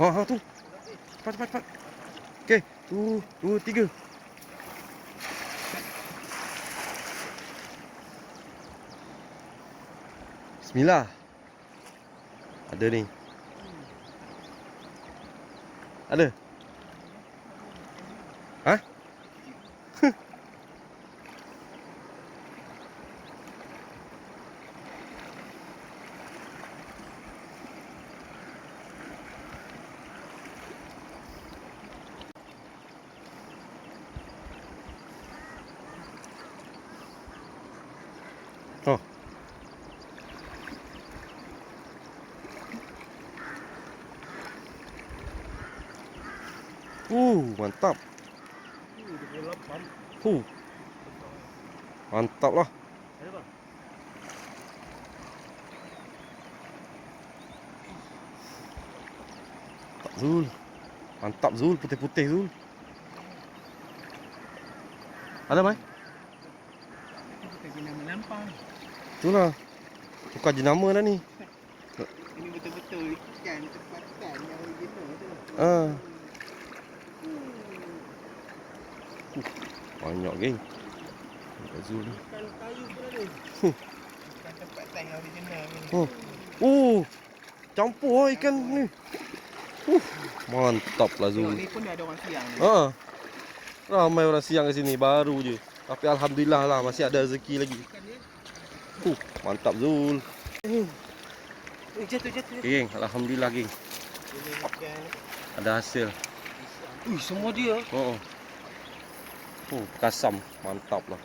Ha ha tu. Cepat cepat cepat. Okey, 2 3. Bismillah. Ada ni. Ada. Ha? Oh. Mantap. Mantap lah. Zul. Mantap Zul, putih-putih Zul. Ada mai? Itulah. Tukar jenama dah ni. Ini betul-betul ikan tempatan yang original tu. Ah. Banyak geng. Zul ni. Ikan kayu pun ada. Ikan tempatan yang original ni. Campur lah ikan ni. Mantap lah Zul. Ni pun ada orang siang ni. Ha. Ramai orang siang ke sini baru je. Tapi alhamdulillah lah masih ada rezeki lagi. Mantap Zul. Jatuh. Geng, alhamdulillah geng. Ini ikan. Ada hasil. Semua dia. Kasam, mantap lah.